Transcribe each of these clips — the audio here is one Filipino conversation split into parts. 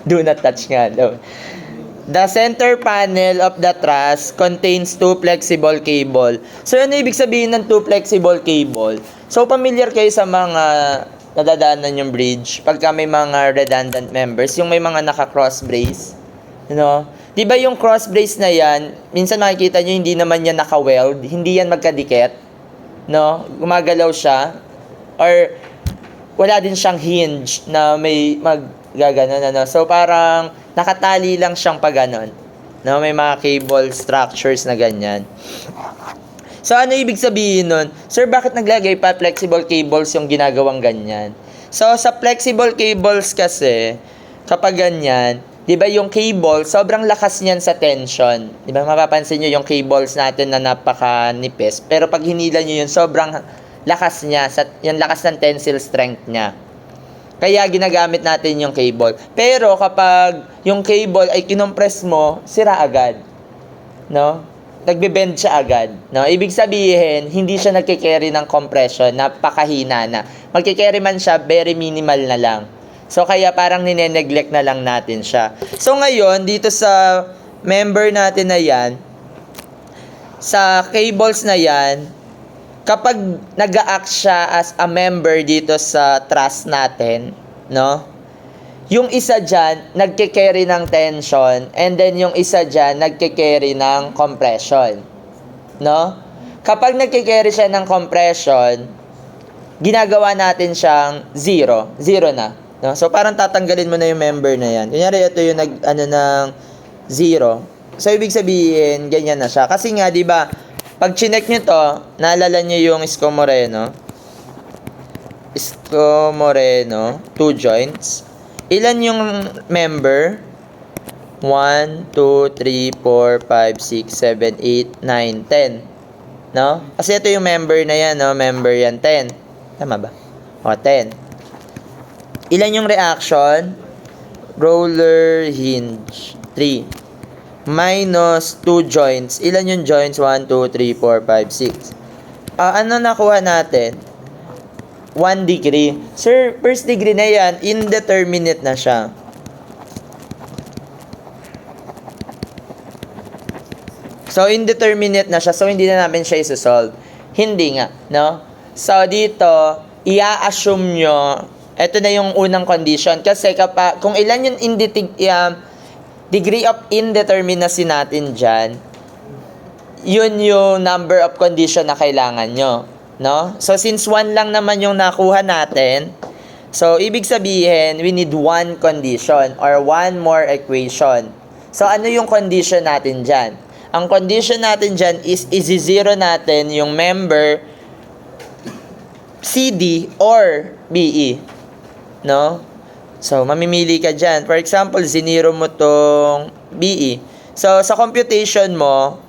Do not touch nga daw. The center panel of the truss contains two flexible cable. So, ano ibig sabihin ng two flexible cable? So, familiar kayo sa mga nadadaanan yung bridge pagka may mga redundant members, yung may mga naka-cross brace. Di ba yung cross brace na yan, minsan makikita nyo hindi naman yan naka-weld, hindi yan magkadikit. Gumagalaw siya. Or, wala din siyang hinge na may maggaganon. So, parang nakatali lang siyang paganon. May mga cable structures na ganyan. So, ano ibig sabihin nun? Sir, bakit naglagay pa flexible cables yung ginagawang ganyan? So, sa flexible cables kasi, kapag ganyan, di ba yung cable, sobrang lakas niyan sa tension. Di ba, mapapansin nyo yung cables natin na napakanipis. Pero pag hinila nyo yun, sobrang lakas niya, yung lakas ng tensile strength niya. Kaya ginagamit natin yung cable. Pero kapag yung cable ay kinompress mo, sira agad. Nagbe-bend siya agad. Ibig sabihin, hindi siya nagkikerry ng compression, napakahina na. Magkikerry man siya, very minimal na lang. So, kaya parang nineneglect na lang natin siya. So, ngayon, dito sa member natin na yan, sa cables na yan, kapag nag-a-act siya as a member dito sa truss natin, yung isa dyan, nagkikerry ng tension, and then yung isa dyan, nagkikerry ng compression. Kapag nagkikerry siya ng compression, ginagawa natin siyang zero. Zero na. So, parang tatanggalin mo na yung member na yan. Kunyari, ito yung ng zero. So, ibig sabihin, ganyan na siya. Kasi nga, di ba, pag chinek nyo to, naalala nyo yung Isko Moreno, 2 joints. Ilan yung member? 1, 2, 3, 4, 5, 6, 7, 8, 9, 10. Kasi ito yung member na yan, member yan, 10. Tama ba? 10. Ilan yung reaction? Roller hinge, 3. Minus 2 joints. Ilan yung joints? 1, 2, 3, 4, 5, 6. Ano nakuha natin? 1 degree. Sir, first degree na yan, indeterminate na siya. So, indeterminate na siya. So, hindi na namin siya isosolve. Hindi nga, So, dito, i-assume nyo, ito na yung unang condition. Kasi kung ilan yung degree of indeterminacy natin dyan, yun yung number of condition na kailangan nyo. So, since 1 lang naman yung nakuha natin, so, ibig sabihin, we need 1 condition or 1 more equation. So, ano yung condition natin dyan? Ang condition natin dyan is i-zero natin yung member CD or BE. So, mamimili ka dyan. For example, zinero mo tong BE. So, sa computation mo,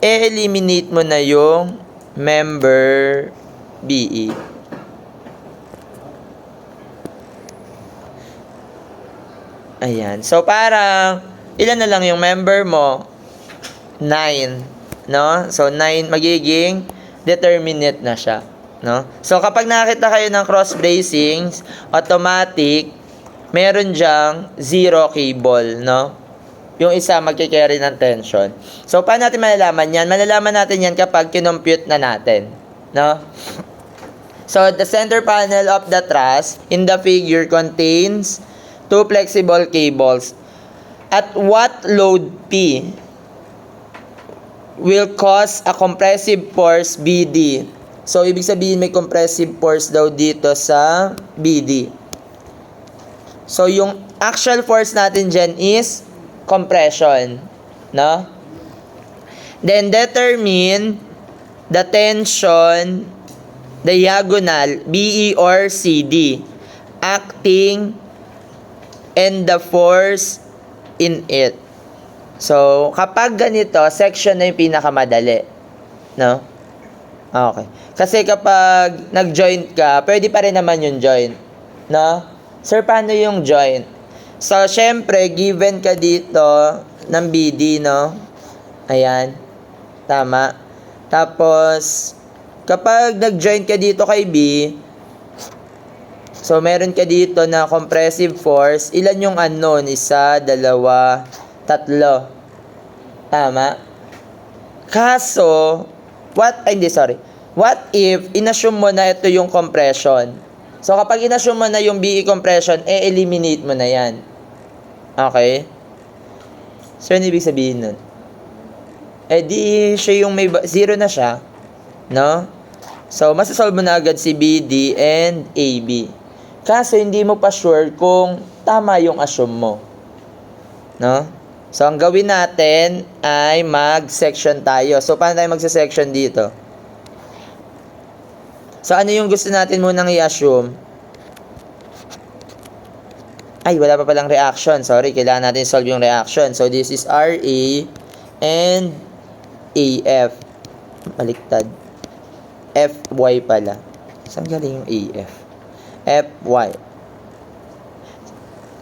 eliminate mo na yung member BE. Ayan. So, parang, ilan na lang yung member mo? 9. So, 9 magiging determinate na siya. So, kapag nakita kayo ng cross bracings, automatic, meron dyang 0 cable, Yung isa magkikerry ng tension. So, paano natin malalaman yan? Malalaman natin yan kapag kinompute na natin, So, the center panel of the truss in the figure contains 2 flexible cables. At what load P will cause a compressive force BD? So, ibig sabihin may compressive force daw dito sa BD. So, yung actual force natin dyan is compression. Then, determine the tension diagonal BE or CD acting and the force in it. So, kapag ganito, section na yung pinakamadali. Okay. Kasi kapag nag-joint ka, pwede pa rin naman yung joint. Sir, paano yung joint? So, syempre, given ka dito ng BD, Ayan. Tama. Tapos, kapag nag-joint ka dito kay B, So, meron ka dito na compressive force. Ilan yung unknown? 1, 2, 3. Tama? Kaso, what if inassume mo na ito yung compression? So, kapag inassume mo na yung BE compression, eliminate mo na yan. Okay? So, ano ibig sabihin nun? Di siya yung may zero na siya. No? So, masasolve mo na agad si BD and AB. Kaso, hindi mo pa sure kung tama yung assume mo. No? So, ang gawin natin ay mag-section tayo. So, paano tayo magsa-section dito? So, ano yung gusto natin munang i-assume? Ay, wala pa palang reaction. Sorry, kailangan natin solve yung reaction. So, this is RA and AF. Baliktad. FY pala. Saan galing yung AF? FY.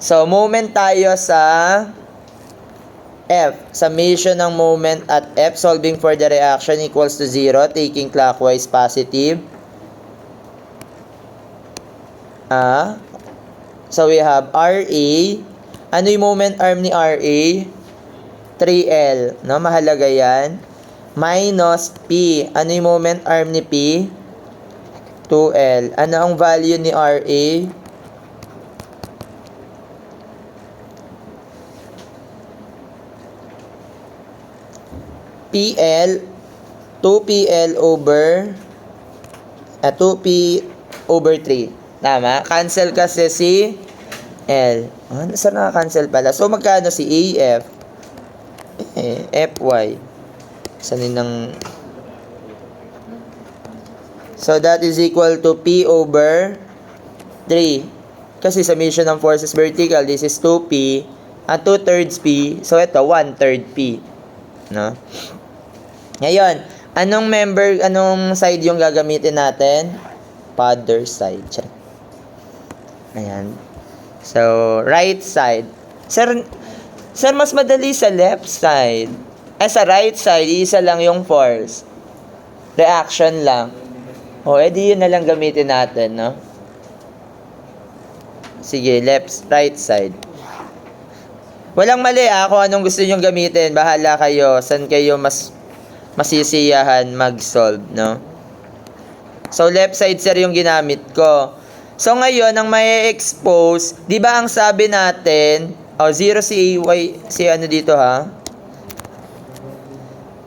So, moment tayo sa F. Summation ng moment at F. Solving for the reaction equals to 0. Taking clockwise positive. So, we have RA. Ano yung moment arm ni RA? 3L. No? Mahalaga yan. Minus P. Ano yung moment arm ni P? 2L. Ano ang value ni RA? PL, 2PL over 2P over 3. Tama? Cancel kasi si L. Saan naka-cancel pala? So, magkano si AF? FY. Sanin ng... So, that is equal to P over 3. Kasi summation ng forces vertical, this is 2P. At 2/3 P. So, ito, 1/3 P. No? Ngayon, anong side yung gagamitin natin? Father side. Ayan. So, right side. Sir, mas madali sa left side. Sa right side, isa lang yung force. Reaction lang. Edi yun na lang gamitin natin, no? Sige, right side. Walang mali kung anong gusto nyong gamitin. Bahala kayo. Saan kayo masisiyahan mag-solve, no? So, left side, sir, yung ginamit ko. So, ngayon, ang may expose, di ba ang sabi natin, 0 si AY, si ano dito, ha?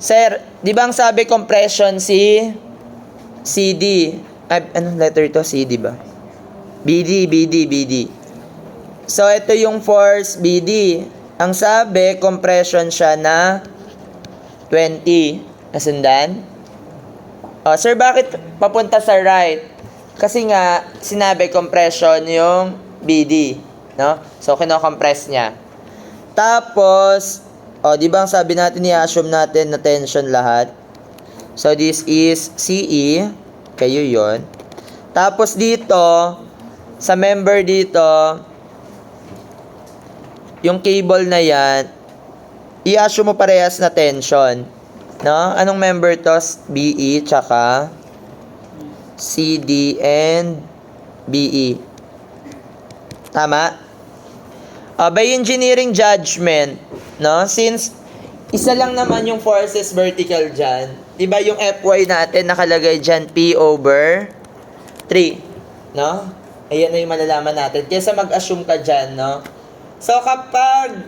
Sir, di ba ang sabi compression si CD? Anong letter ito? CD ba? BD. So, ito yung force BD. Ang sabi, compression siya na 20. Nasundan? Sir, bakit papunta sa right? Kasi nga, sinabi compression yung BD. No? So, kino-compress niya. Tapos, di ba ang sabi natin, i-assume natin na tension lahat? So, this is CE. Kayo yon. Tapos dito, sa member dito, yung cable na yan, i-assume mo parehas na tension. No? Anong member to? BE, tsaka CD and BE. Tama? By engineering judgment, no? Since isa lang naman yung forces vertical dyan, di ba yung Fy natin nakalagay dyan P over 3, no? Ayan na yung malalaman natin. Kesa mag-assume ka dyan, no? So, kapag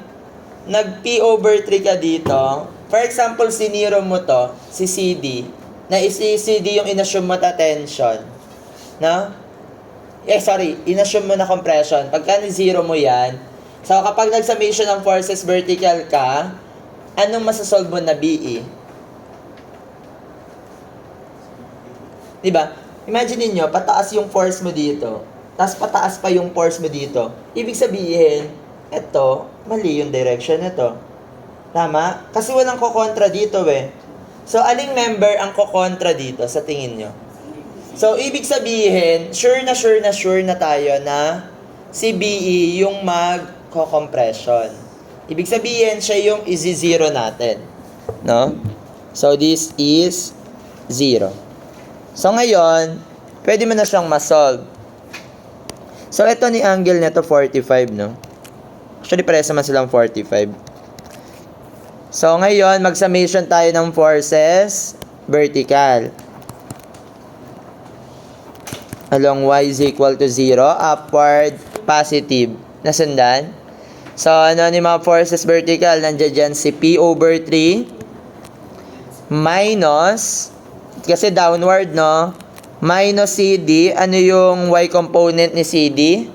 nag-P over 3 ka dito, for example, siniro mo to, si CD, na CD yung inassume mo na tension, no? Inassume mo na compression. Pagka ni-zero mo yan, so, kapag nag-summation ng forces vertical ka, anong masasolve mo na BE? Diba? Imagine niyo, pataas yung force mo dito, tapos pataas pa yung force mo dito. Ibig sabihin, eto, mali yung direction nito. Tama? Kasi walang kokontra dito So, aling member ang kokontra dito sa tingin nyo? So, ibig sabihin, sure na tayo na si BE yung mag-compression. Ibig sabihin, siya yung i-zero natin. No? So, this is 0. So, ngayon, pwede mo na siyang ma-solve. So, ito ni angle nito 45, no? Actually, parehas naman silang 45. So, ngayon, mag-summation tayo ng forces vertical. Along y is equal to 0, upward, positive. Nasundan? So, ano ni mga forces vertical? Nandiyan dyan si P over 3 minus, kasi downward, no? Minus CD. Ano yung y component ni CD?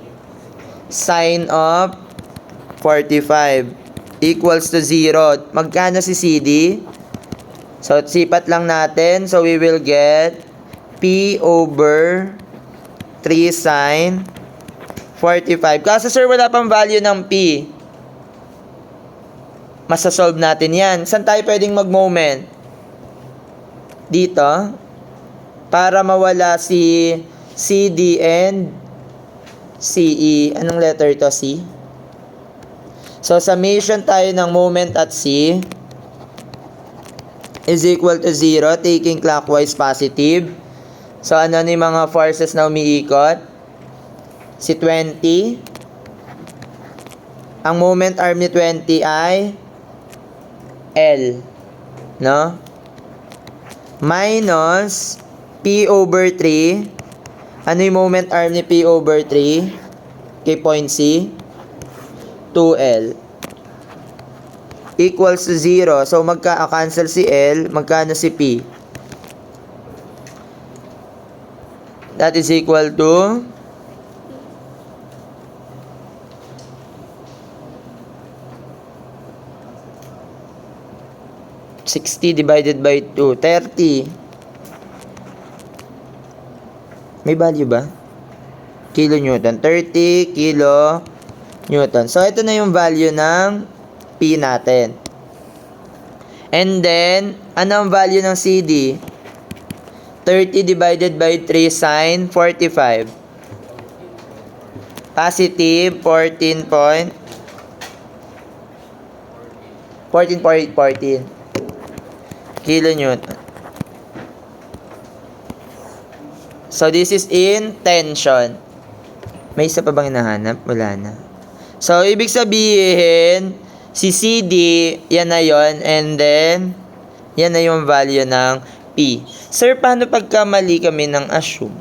Sine of 45 equals to 0. Magkano si CD? So, sipat lang natin. So, we will get P over 3 sine 45. Kasi sir, wala pang value ng P. Masasolve natin yan. Saan tayo pwedeng mag-moment? Dito. Para mawala si CD and CE. Anong letter ito? C? So, summation tayo ng moment at C is equal to 0, taking clockwise positive. So, ano ni mga forces na umiikot? Si 20. Ang moment arm ni 20 ay L. No? Minus P over 3. Ano yung moment arm ni P over 3? Kay point C? 2L. Equals to 0. So, magka-cancel si L. Magkano si P? That is equal to 60 divided by 2. 30. May value ba? Kilonewton. 30 kilo Newton. So, ito na yung value ng P natin. And then, ano ang value ng CD? 30 divided by 3 sine 45. Positive 14.14. Kilonewton. So, this is in tension. May isa pa bang hinahanap? Wala na. So, ibig sabihin, si CD, yan na yon, and then, yan na yung value ng P. Sir, paano pagka mali kami ng assume?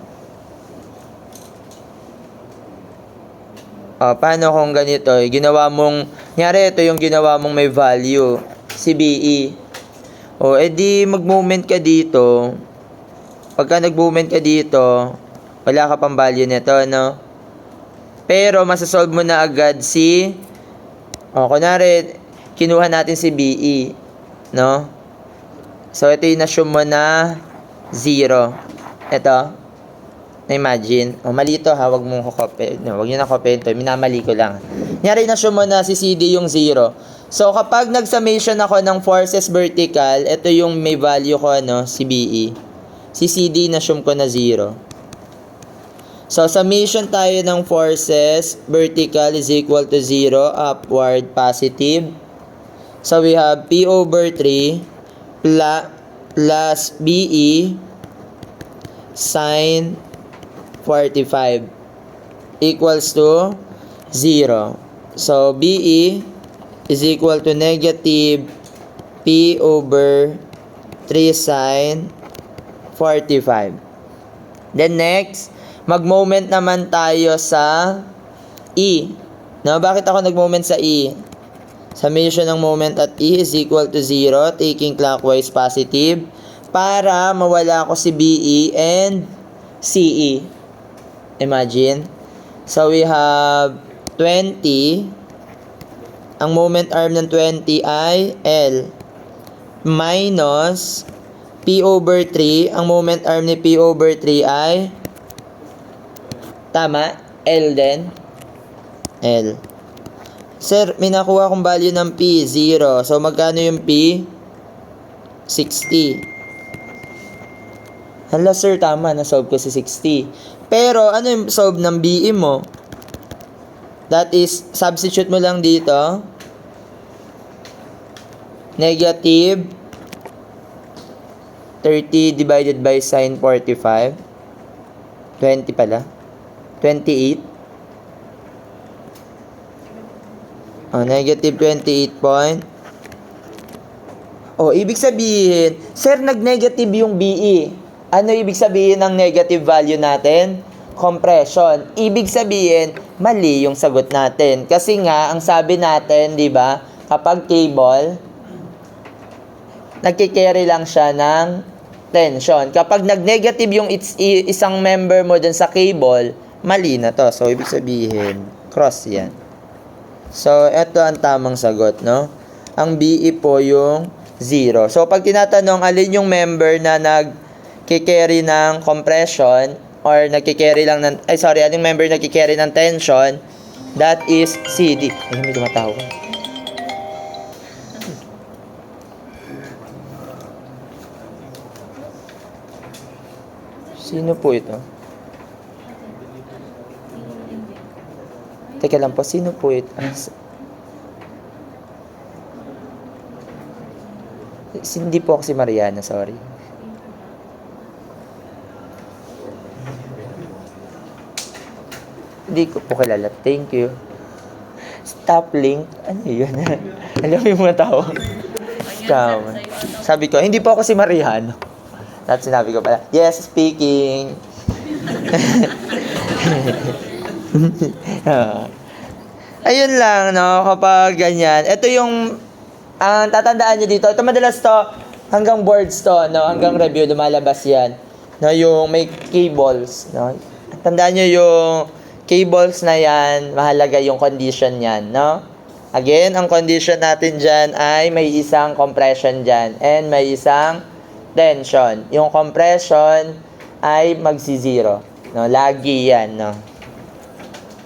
Paano kung ganito? Ginawa mong, nyari ito yung ginawa mong may value, si BE. Edi mag-moment ka dito. Pagka nag-moment ka dito, wala ka pang value nito, no? Pero, masasolve mo na agad si, kunwari, kinuha natin si BE, no? So, ito yung assume mo na 0. Ito, na-imagine. Mali ito ha, wag mong copy. No, wag nyo na copy ito, minamali ko lang. Nyari, na-assume mo na si CD yung 0. So, kapag nag-summation ako ng forces vertical, ito yung may value ko, no? Si BE. Si CD, na-assume ko na 0. So, summation tayo ng forces vertical is equal to 0, upward, positive. So, we have P over 3 plus BE sine 45 equals to 0. So, BE is equal to negative P over 3 sine 45. Then next, mag-moment naman tayo sa E. No, bakit ako nag-moment sa E? Summation ng moment at E is equal to 0, taking clockwise positive, para mawala ko si BE and CE. Imagine. So, we have 20. Ang moment arm ng 20 ay L. Minus P over 3. Ang moment arm ni P over 3 ay tama, L din. L. Sir, may nakuha akong value ng P, 0. So, magkano yung P? 60. Hala, sir, tama. Na-solve ko si 60. Pero, ano yung solve ng BE mo? That is, substitute mo lang dito. Negative 30 divided by sine 45. 20 pala. 28. Negative 28 point. Ibig sabihin, sir, nag-negative yung BE. Ano ibig sabihin ng negative value natin? Compression. Ibig sabihin, mali yung sagot natin. Kasi nga, ang sabi natin, di ba, kapag cable, nagkikerry lang siya ng tension. Kapag nag-negative yung isang member mo dun sa cable, mali na to. So, ibig sabihin, cross yan. So, ito ang tamang sagot, no? Ang BE po yung 0. So, pag tinatanong, alin yung member na nagkikerry ng compression or nagkikerry lang ng, alin member nagkikerry ng tension, that is CD. Ay, may tumatawag. Sino po ito? Teka lang po, sino po ito? Hindi po ako si Mariana, sorry. Hindi ko po kilala. Thank you. Stop link? Ano yun? Alam mo yung mga tao? Scam. Sabi ko, hindi po ako si Mariano. At sinabi ko pala, yes, speaking. Ayun lang, no? Kapag ganyan. Ito yung ang tatandaan nyo dito, ito madalas to, hanggang boards to, no? Hanggang review, lumalabas yan. No? Yung may cables, no? Tandaan nyo yung cables na yan, mahalaga yung condition yan, no? Again, ang condition natin dyan ay may isang compression dyan and may isang tension. Yung compression ay magsi-zero, no? Lagi yan, no?